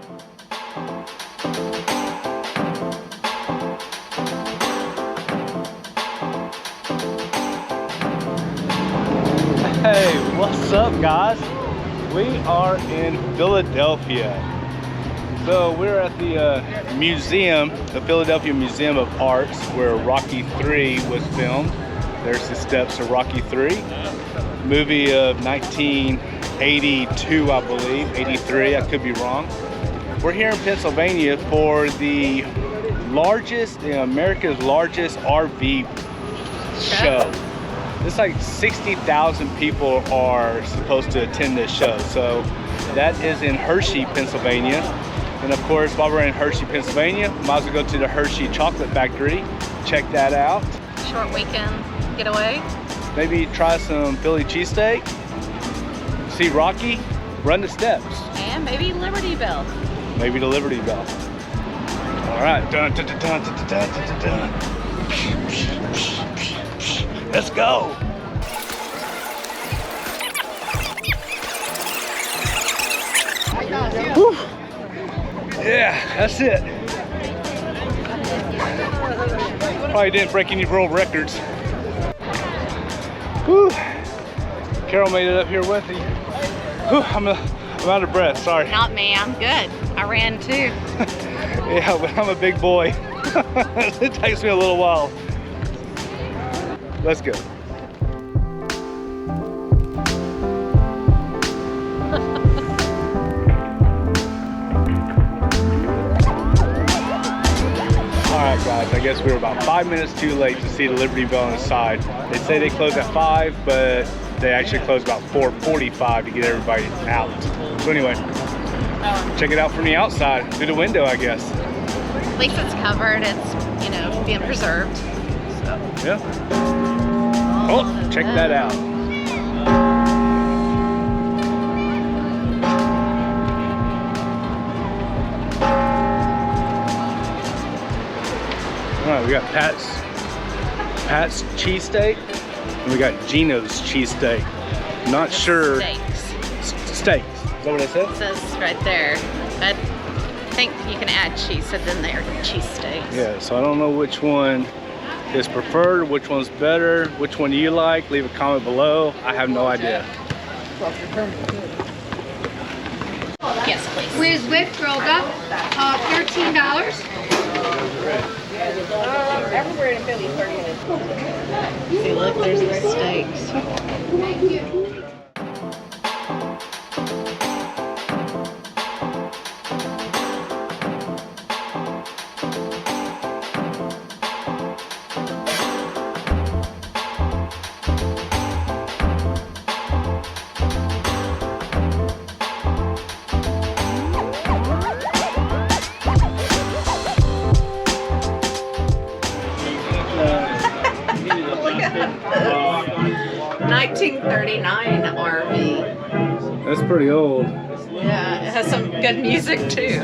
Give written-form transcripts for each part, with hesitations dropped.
Hey, what's up guys? We are in Philadelphia. So we're at the museum, the Philadelphia Museum of Arts, where Rocky III was filmed. There's the steps of Rocky III. Movie of 1982, I believe, 83, I could be wrong. We're here in Pennsylvania for the largest, America's largest RV show. It's like 60,000 people are supposed to attend this show. So that is in Hershey, Pennsylvania. And of course, while we're in Hershey, Pennsylvania, might as well go to the Hershey Chocolate Factory, check that out. Short weekend getaway. Maybe try some Philly Cheesesteak, see Rocky, run the steps. And maybe Liberty Bell. Maybe the Liberty Bell. All right, dun, dun, dun, dun, dun, dun, dun, dun. Let's go. Whew. Yeah, that's it. Probably didn't break any world records. Whew. Carol made it up here with me. Whew, I'm out of breath, sorry. Not me, I'm good. I ran too. Yeah, but I'm a big boy. It takes me a little while. Let's go. Alright guys, I guess we were about 5 minutes too late to see the Liberty Bell on the side. They say they close at 5, but they actually close about 4:45 to get everybody out. So anyway, check it out from the outside, through the window I guess. At least it's covered, it's, you know, being preserved. So. Yeah. Oh, check that out. All right, we got Pat's Cheesesteak, and we got Gino's Cheesesteak. Not sure. Steaks. Is that what it says? It says right there. I think you can add cheese in there, cheesesteaks. Yeah, so I don't know which one is preferred, which one's better, which one do you like? Leave a comment below. I have no idea. Yes, please. With grilled up, $13. Everywhere in Philly, see, look, there's the steaks. Thank you. Look at this. 1939 RV. That's pretty old. Yeah, it has some good music too.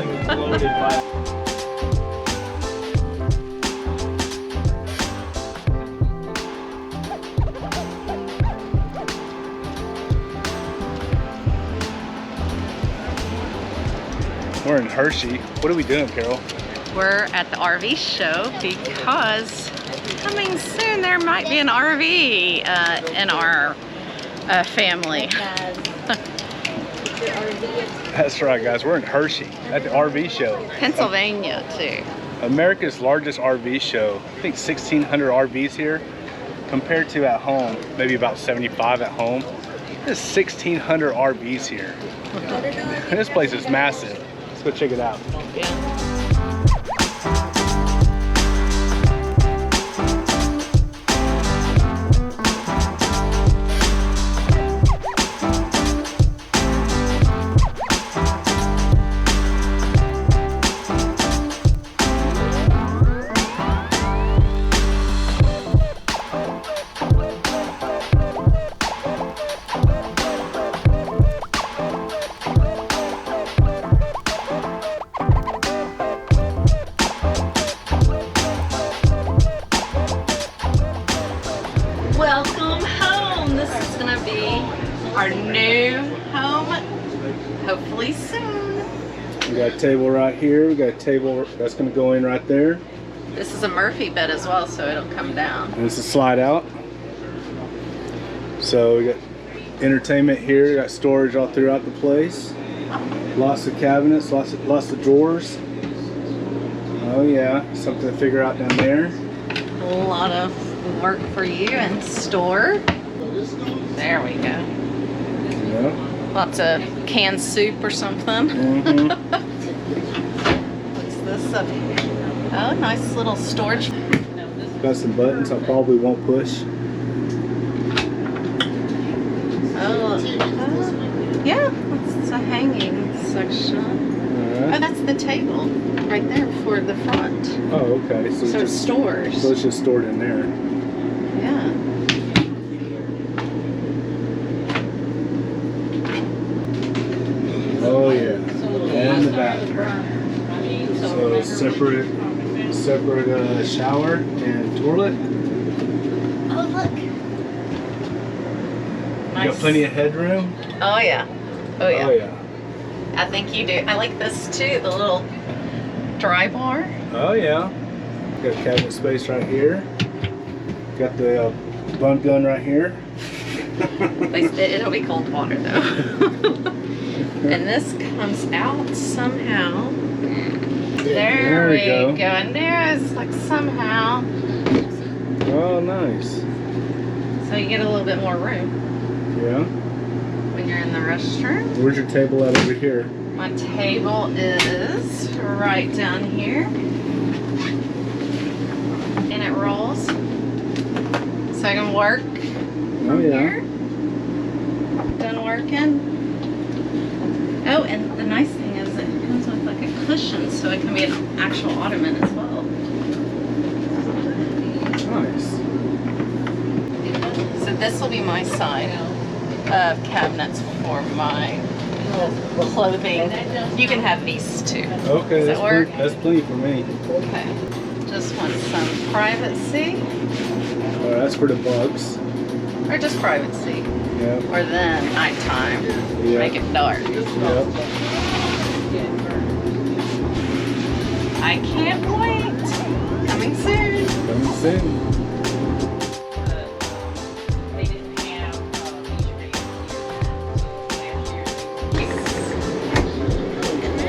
We're in Hershey. What are we doing, Carol? We're at the RV show because coming soon there might be an RV in our family. That's right, guys. We're in Hershey at the RV show. Pennsylvania too. America's largest RV show. I think 1,600 RVs here compared to at home, maybe about 75 at home. There's 1,600 RVs here. This place is massive. Let's go check it out. Yeah. Welcome home. This is gonna be our new home, hopefully soon. We got a table right here. We got a table that's going to go in right there. This is a Murphy bed as well, so it'll come down. And it's a slide out. So we got entertainment here. We got storage all throughout the place. Lots of cabinets, lots of drawers. Oh yeah, something to figure out down there. A lot of work for you and store. There we go. Yeah. Lots of canned soup or something. Mm-hmm. What's this up? Oh, nice little storage. Got some buttons I probably won't push. Oh, yeah, it's a hanging section. Alright. Oh, that's the table right there for the front. Oh, okay. So it stores. So it's just stored in there. Yeah. Oh yeah. And the bathroom. So separate shower and toilet. Oh, look. You got plenty of headroom. Oh yeah. Oh yeah. Oh yeah. I think you do. I like this too, the little dry bar. Oh yeah. Got cabinet space right here. Got the bun gun right here. It'll be cold water though. And this comes out somehow. There we go. And there is like somehow. Oh, nice. So you get a little bit more room. Yeah. When you're in the restroom. Where's your table at over here? My table is right down here. And it rolls. So I can work. Oh yeah. Here. Done working. Oh, and the nice thing is it comes with like a cushion, so it can be an actual ottoman as well. Nice. So this will be my side of cabinets for my clothing. You can have these too. Okay, Does that work? that's plenty for me. Okay. Just want some privacy. Oh, that's for the bugs. Or just privacy. Yep. Or then nighttime. Yep. Make it dark. Yep. I can't wait. Coming soon. Coming soon.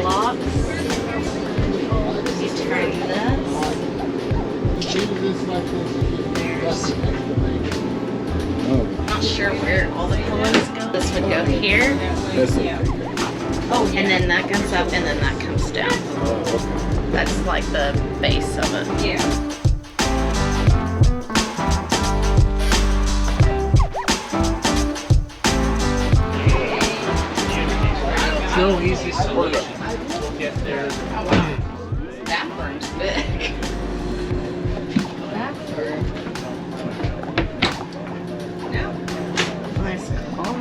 Locks. You turn this. Oh, Not sure where all the pillows go. This would go here. that's okay. And then that comes up and then that comes down. Oh, okay. That's like the base of it. Yeah. So easy to get there. Bathroom's big. Bathroom. Nice color.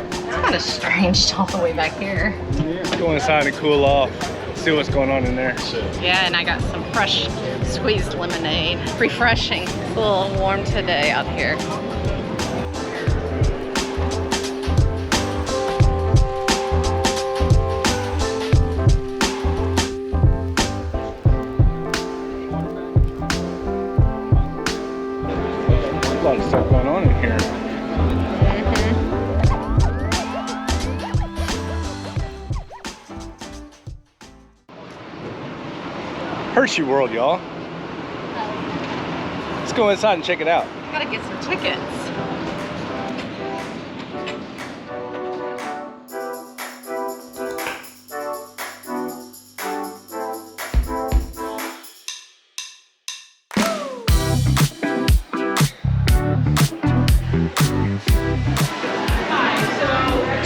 It's kind of strange all the way back here. Let's go inside and cool off. See what's going on in there. Yeah, and I got some fresh squeezed lemonade. Refreshing. It's a little warm today out here. A lot of stuff going on in here. Hershey World, y'all. Let's go inside and check it out. Gotta get some tickets.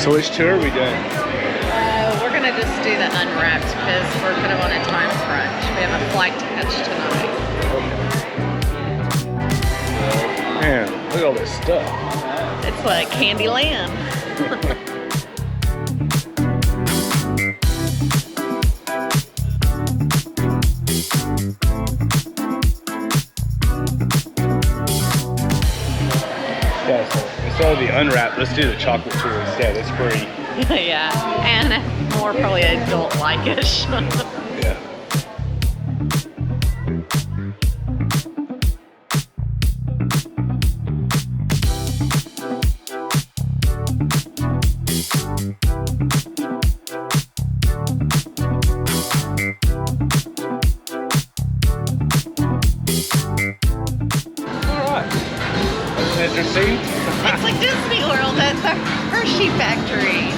So which tour are we doing? We're gonna just do the unwrapped because we're gonna want a time crunch. We have a flight to catch tonight. Man, look at all this stuff. It's like Candyland. Yeah, so instead of the unwrapped. Let's do the chocolate tour instead. It's free. Yeah, and more probably adult-like-ish. Yeah. Interesting. It's like Disney World at the Hershey factory.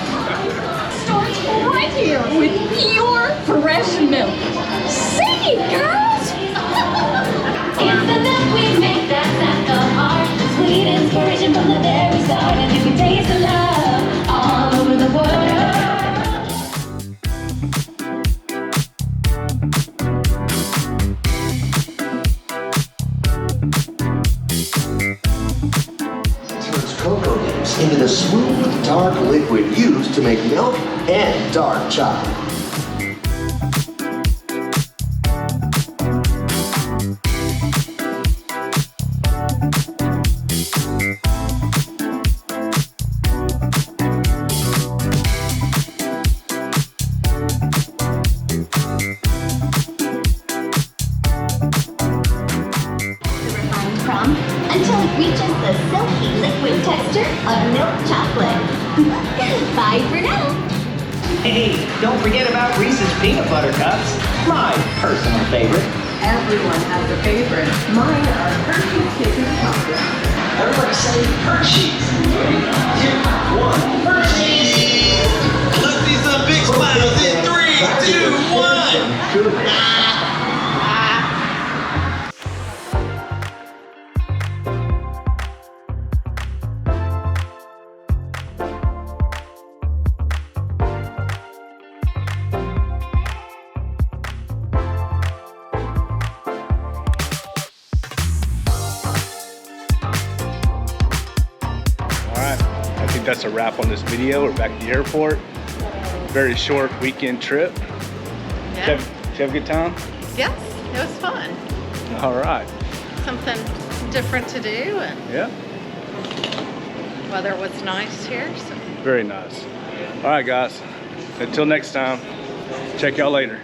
Starts right here with pure fresh milk. Sing it, girls! It's the milk we make that's at the heart. Sweet inspiration from the very start, and you can taste the love all over the world. Cocoa nibs into the smooth, dark liquid used to make milk and dark chocolate. Refined crumb until it reaches the silky liquid texture of milk chocolate. Bye for now. Hey, don't forget about Reese's Peanut Butter Cups, my personal favorite. Everyone has a favorite. Mine are Hershey Kisses chocolate. Everybody say Hershey's. 3, 2, 1. Hershey's! Let's see some big smiles in 3, 2, 1. I think that's a wrap on this video. We're back at the airport. Very short weekend trip. Yeah. Did you have a good time? Yes, it was fun. All right. Something different to do, and Yeah, weather was nice here. So. very nice. All right, guys. Until next time, check y'all later.